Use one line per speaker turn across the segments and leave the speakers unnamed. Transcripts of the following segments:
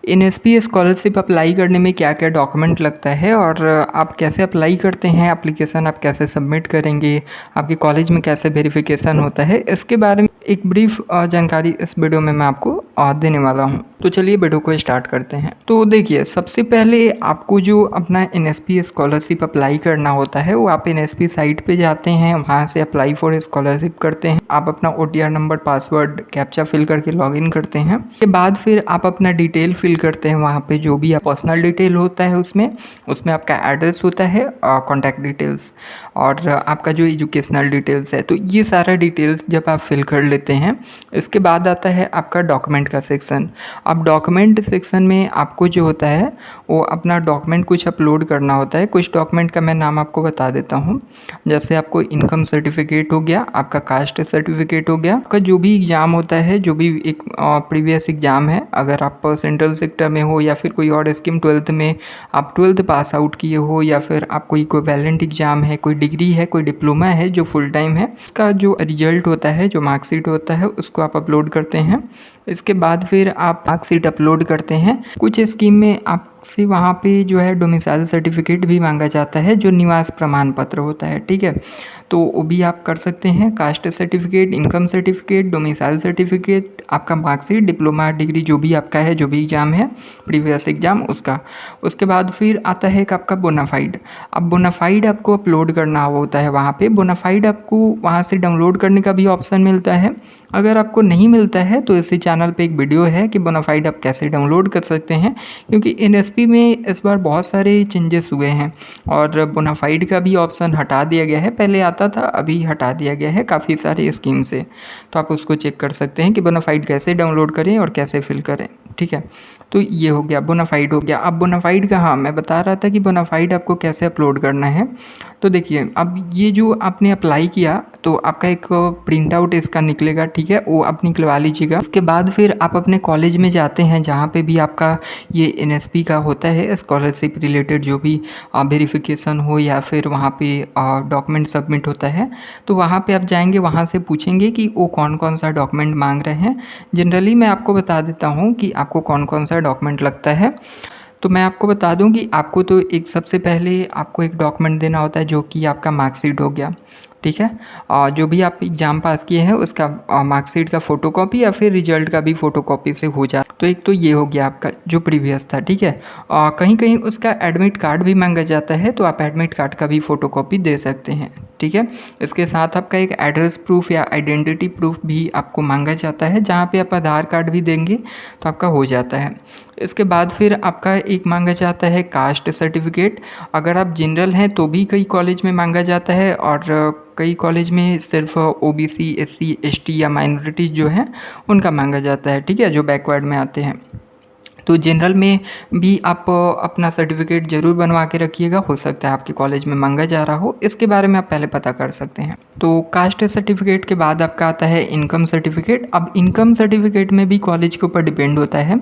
NSP scholarship apply करने में क्या क्या डॉक्यूमेंट लगता है और आप कैसे अप्लाई करते हैं, एप्लीकेशन आप कैसे सबमिट करेंगे, आपके कॉलेज में कैसे वेरिफिकेशन होता है, इसके बारे में एक ब्रीफ जानकारी इस वीडियो में मैं आपको देने वाला हूं। तो चलिए वीडियो को स्टार्ट करते हैं। तो देखिए, सबसे पहले आपको जो अपना एनएसपी स्कॉलरशिप अप्लाई करना होता है वो आप एनएसपी साइट पे जाते हैं, वहाँ से अप्लाई फॉर स्कॉलरशिप करते हैं। आप अपना OTR number, password, captcha fill करके लॉगिन करते हैं। उसके बाद फिर आप अपना डिटेल फिल करते हैं। वहाँ पे जो भी पर्सनल डिटेल होता है उसमें आपका एड्रेस होता है, कॉन्टैक्ट डिटेल्स और आपका जो एजुकेशनल डिटेल्स है। तो ये सारा डिटेल्स जब आप फिल कर लेते हैं, इसके बाद आता है आपका डॉक्यूमेंट का सेक्शन। अब डॉक्यूमेंट सेक्शन में आपको जो होता है वो अपना डॉक्यूमेंट कुछ अपलोड करना होता है। कुछ डॉक्यूमेंट का मैं नाम आपको बता देता हूँ। जैसे आपको इनकम सर्टिफिकेट हो गया, आपका कास्ट सर्टिफिकेट हो गया, आपका जो भी एग्ज़ाम होता है, जो भी एक प्रीवियस एग्ज़ाम है, अगर आप सेंट्रल सेक्टर में हो या फिर कोई और स्कीम, 12th में आप 12th पास आउट किए हो, या फिर आप कोई इक्विवेलेंट एग्ज़ाम है, कोई डिग्री है, कोई डिप्लोमा है जो फुल टाइम है, उसका जो रिजल्ट होता है, जो मार्कशीट होता है, उसको आप अपलोड करते हैं। इसके बाद फिर आप मार्कशीट अपलोड करते हैं। कुछ स्कीम में आपसे वहाँ पे जो है डोमिसाइल सर्टिफिकेट भी मांगा जाता है, जो निवास प्रमाण पत्र होता है, ठीक है। तो वो भी आप कर सकते हैं। Caste certificate, income certificate, domicile certificate, आपका मार्कशीट, डिप्लोमा, डिग्री जो भी आपका है, जो भी एग्ज़ाम है, प्रीवियस एग्ज़ाम, उसका। उसके बाद फिर आता है एक आपका बोनाफाइड। अब बोनाफाइड आपको अपलोड करना होता है वहाँ पे। बोनाफाइड आपको वहाँ से डाउनलोड करने का भी ऑप्शन मिलता है। अगर आपको नहीं मिलता है तो इसी चैनल पे एक वीडियो है कि बोनाफाइड आप कैसे डाउनलोड कर सकते हैं, क्योंकि एनएसपी में इस बार बहुत सारे चेंजेस हुए हैं और बोनाफाइड का भी ऑप्शन हटा दिया गया है। पहले आता था, अभी हटा दिया गया है काफ़ी सारे स्कीम से। तो आप उसको चेक कर सकते हैं कि बोनाफाइड कैसे डाउनलोड करें और कैसे फिल करें, ठीक है। तो ये हो गया, बोनाफाइड हो गया। अब बोनाफाइड का, हाँ मैं बता रहा था कि बोनाफाइड आपको कैसे अपलोड करना है। तो देखिए, अब ये जो आपने अप्लाई किया तो आपका एक प्रिंट आउट इसका निकलेगा, ठीक है, वो आप निकलवा लीजिएगा। उसके बाद फिर आप अपने कॉलेज में जाते हैं जहाँ पे भी आपका ये एनएसपी का होता है, स्कॉलरशिप रिलेटेड जो भी वेरिफिकेशन हो या फिर वहाँ पे डॉक्यूमेंट सबमिट होता है। तो वहाँ पे आप जाएंगे, वहाँ से पूछेंगे कि वो कौन कौन सा डॉक्यूमेंट मांग रहे हैं। जनरली मैं आपको बता देता हूँ कि आपको कौन कौन सा डॉक्यूमेंट लगता है। तो मैं आपको बता दूं कि आपको तो एक सबसे पहले आपको एक डॉक्यूमेंट देना होता है जो कि आपका मार्कशीट हो गया, ठीक है। जो भी आप एग्ज़ाम पास किए हैं उसका मार्कशीट का फ़ोटोकॉपी या फिर रिजल्ट का भी फ़ोटोकॉपी से हो जाए। तो एक तो ये हो गया आपका जो प्रीवियस था, ठीक है। कहीं कहीं उसका एडमिट कार्ड भी मांगा जाता है, तो आप एडमिट कार्ड का भी फ़ोटोकॉपी दे सकते हैं, ठीक है। इसके साथ आपका एक एड्रेस प्रूफ या आइडेंटिटी प्रूफ भी आपको मांगा जाता है, जहाँ पे आप आधार कार्ड भी देंगे तो आपका हो जाता है। इसके बाद फिर आपका एक मांगा जाता है कास्ट सर्टिफिकेट। अगर आप जनरल हैं तो भी कई कॉलेज में मांगा जाता है और कई कॉलेज में सिर्फ ओबीसी, एससी, एसटी या माइनॉरिटीज़ जो हैं उनका मांगा जाता है, ठीक है, जो बैकवर्ड में आते हैं। तो जनरल में भी आप अपना सर्टिफिकेट ज़रूर बनवा के रखिएगा, हो सकता है आपके कॉलेज में मांगा जा रहा हो, इसके बारे में आप पहले पता कर सकते हैं। तो कास्ट सर्टिफिकेट के बाद आपका आता है इनकम सर्टिफिकेट। अब इनकम सर्टिफिकेट में भी कॉलेज के ऊपर डिपेंड होता है।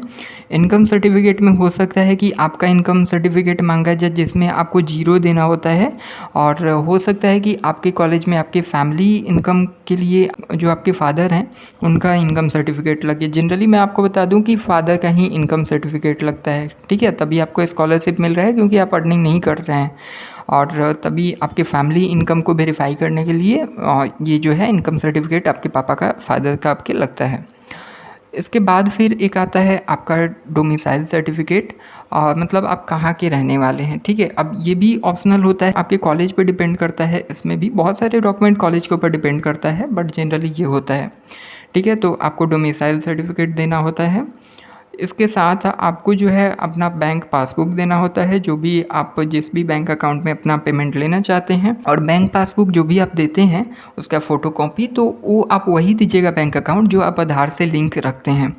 इनकम सर्टिफिकेट में हो सकता है कि आपका इनकम सर्टिफिकेट मांगा जाए जिसमें आपको 0 देना होता है, और हो सकता है कि आपके कॉलेज में आपके फैमिली इनकम के लिए जो आपके फादर हैं उनका इनकम सर्टिफिकेट लगे। जनरली मैं आपको बता दूं कि फादर का ही इनकम सर्टिफिकेट लगता है, ठीक है, तभी आपको स्कॉलरशिप मिल रहा है, क्योंकि आप अर्निंग नहीं कर रहे हैं, और तभी आपके फैमिली इनकम को वेरीफाई करने के लिए ये जो है इनकम सर्टिफिकेट आपके पापा का, फादर का आपके लगता है। इसके बाद फिर एक आता है आपका डोमिसाइल सर्टिफिकेट, मतलब आप कहाँ के रहने वाले हैं, ठीक है। अब ये भी ऑप्शनल होता है, आपके कॉलेज पे डिपेंड करता है। इसमें भी बहुत सारे डॉक्यूमेंट कॉलेज के ऊपर डिपेंड करता है, बट जनरली ये होता है, ठीक है। तो आपको डोमिसाइल सर्टिफिकेट देना होता है। इसके साथ आपको जो है अपना बैंक पासबुक देना होता है, जो भी आप जिस भी बैंक अकाउंट में अपना पेमेंट लेना चाहते हैं, और बैंक पासबुक जो भी आप देते हैं उसका फ़ोटोकॉपी, तो वो आप वही दीजिएगा बैंक अकाउंट जो आप आधार से लिंक रखते हैं,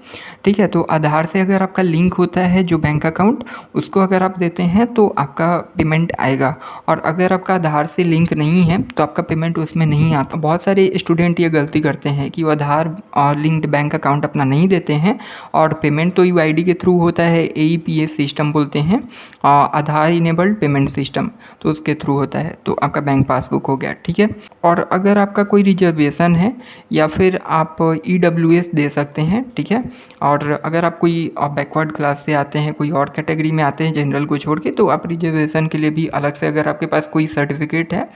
ठीक है। तो आधार से अगर आपका लिंक होता है जो बैंक अकाउंट, उसको अगर आप देते हैं तो आपका पेमेंट आएगा, और अगर आपका आधार से लिंक नहीं है तो आपका पेमेंट उसमें नहीं आता। बहुत सारे स्टूडेंट ये गलती करते हैं कि वो आधार लिंक्ड बैंक अकाउंट अपना नहीं देते हैं और पेमेंट तो UID के थ्रू होता है, AEPS सिस्टम बोलते हैं, आधार इनेबल्ड पेमेंट सिस्टम, तो उसके थ्रू होता है। तो आपका बैंक पासबुक हो गया, ठीक है। और अगर आपका कोई रिजर्वेशन है या फिर आप EWS दे सकते हैं, ठीक है। और अगर आप कोई बैकवर्ड क्लास से आते हैं, कोई और कैटेगरी में आते हैं जनरल को छोड़ के, तो आप रिजर्वेशन के लिए भी अलग से अगर आपके पास कोई सर्टिफिकेट है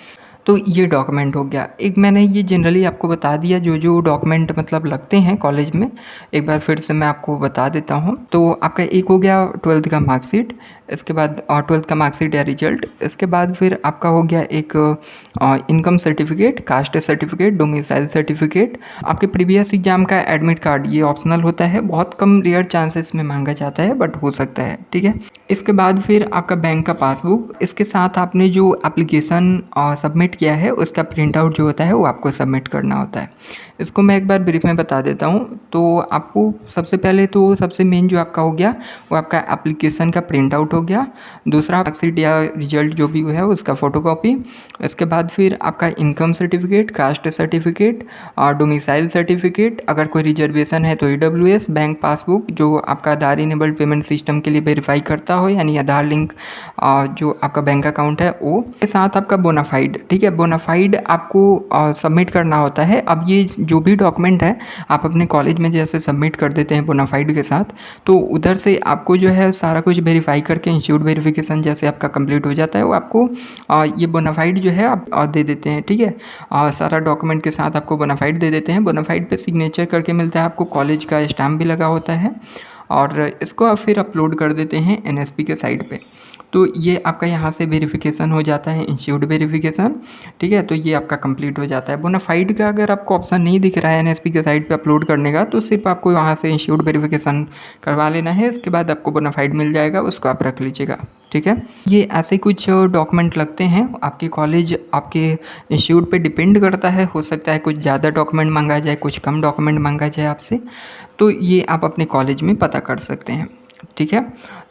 तो ये डॉक्यूमेंट हो गया। एक मैंने ये जनरली आपको बता दिया जो जो डॉक्यूमेंट मतलब लगते हैं कॉलेज में, एक बार फिर से मैं आपको बता देता हूँ। तो आपका एक हो गया 12th का मार्कशीट, इसके बाद 12th का मार्कशीट या रिजल्ट, इसके बाद फिर आपका हो गया एक income certificate, caste certificate, domicile certificate, आपके प्रीवियस एग्जाम का एडमिट कार्ड, ये ऑप्शनल होता है, बहुत कम रेयर चांसेस में मांगा जाता है बट हो सकता है, ठीक है। इसके बाद फिर आपका बैंक का पासबुक, इसके साथ आपने जो एप्लीकेशन सबमिट किया है उसका प्रिंट आउट जो होता है वो आपको सबमिट करना होता है। इसको मैं एक बार ब्रीफ में बता देता हूँ। तो आपको सबसे पहले तो सबसे मेन जो आपका हो गया वो आपका एप्लीकेशन का प्रिंट आउट हो गया, दूसरा मार्कशीट या रिजल्ट जो भी है उसका फ़ोटोकॉपी, इसके बाद फिर आपका इनकम सर्टिफिकेट, कास्ट सर्टिफिकेट और डोमिसाइल सर्टिफिकेट, अगर कोई रिजर्वेशन है तो EWS, बैंक पासबुक जो आपका आधार इनेबल्ड पेमेंट सिस्टम के लिए वेरीफाई करता हो, यानी आधार लिंक जो आपका बैंक अकाउंट है वो, के साथ आपका बोनाफाइड, ठीक है। बोनाफाइड आपको सबमिट करना होता है। अब ये जो भी डॉक्यूमेंट है आप अपने कॉलेज में जैसे सबमिट कर देते हैं बोनाफाइड के साथ, तो उधर से आपको जो है सारा कुछ वेरीफाई करके इंस्टीट्यूट वेरिफिकेशन जैसे आपका कंप्लीट हो जाता है वो आपको ये बोनाफाइड जो है आप दे देते हैं, ठीक है। सारा डॉक्यूमेंट के साथ आपको बोनाफाइड दे देते हैं। बोनाफाइड पे सिग्नेचर करके मिलता है आपको, कॉलेज का स्टैम्प भी लगा होता है और इसको आप फिर अपलोड कर देते हैं NSP के साइट पे। तो ये आपका यहाँ से वेरिफिकेशन हो जाता है, इंस्टीट्यूट वेरिफिकेशन, ठीक है। तो ये आपका कंप्लीट हो जाता है। बोनाफाइड का अगर आपको ऑप्शन नहीं दिख रहा है NSP के साइट पे अपलोड करने का, तो सिर्फ आपको वहाँ से इंस्टीट्यूट वेरिफिकेशन करवा लेना है, इसके बाद आपको बोनाफाइड मिल जाएगा, उसको आप रख लीजिएगा, ठीक है। ये ऐसे कुछ डॉक्यूमेंट लगते हैं। आपके कॉलेज आपके इंस्टीट्यूट पे डिपेंड करता है, हो सकता है कुछ ज़्यादा डॉक्यूमेंट मांगा जाए, कुछ कम डॉक्यूमेंट मांगा जाए आपसे, तो ये आप अपने कॉलेज में पता कर सकते हैं, ठीक है।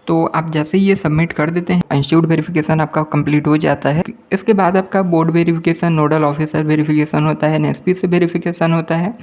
तो आप जैसे ही ये सबमिट कर देते हैं, इंस्टीट्यूट वेरिफिकेशन आपका कंप्लीट हो जाता है। इसके बाद आपका board verification, nodal officer verification होता है, NSP से वेरिफिकेशन होता है।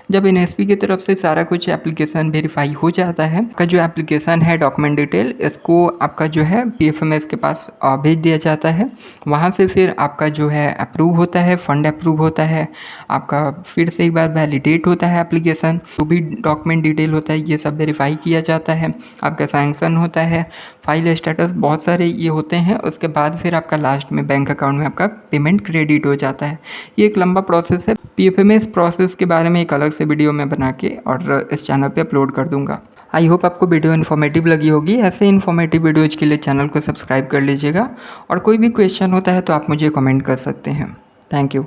जब NSP की तरफ से सारा कुछ एप्लीकेशन वेरीफाई हो जाता है, आपका जो एप्लीकेशन है डॉक्यूमेंट डिटेल, इसको आपका जो है PFMS के पास भेज दिया जाता है। वहाँ से फिर आपका जो है अप्रूव होता है, फंड अप्रूव होता है, आपका फिर से एक बार वैलिडेट होता है एप्लीकेशन, जो भी डॉक्यूमेंट डिटेल होता है ये सब वेरीफाई किया जाता है, आपका सैंक्शन होता है, फाइल स्टेटस, बहुत सारे ये होते हैं। उसके बाद फिर आपका लास्ट में बैंक अकाउंट में आपका पेमेंट क्रेडिट हो जाता है। ये एक लंबा प्रोसेस है। PFMS प्रोसेस के बारे में एक अलग से वीडियो मैं बना के और इस चैनल पे अपलोड कर दूंगा। आई होप आपको वीडियो इन्फॉर्मेटिव लगी होगी। ऐसे इन्फॉर्मेटिव वीडियोज़ के लिए चैनल को सब्सक्राइब कर लीजिएगा और कोई भी क्वेश्चन होता है तो आप मुझे कमेंट कर सकते हैं। Thank you.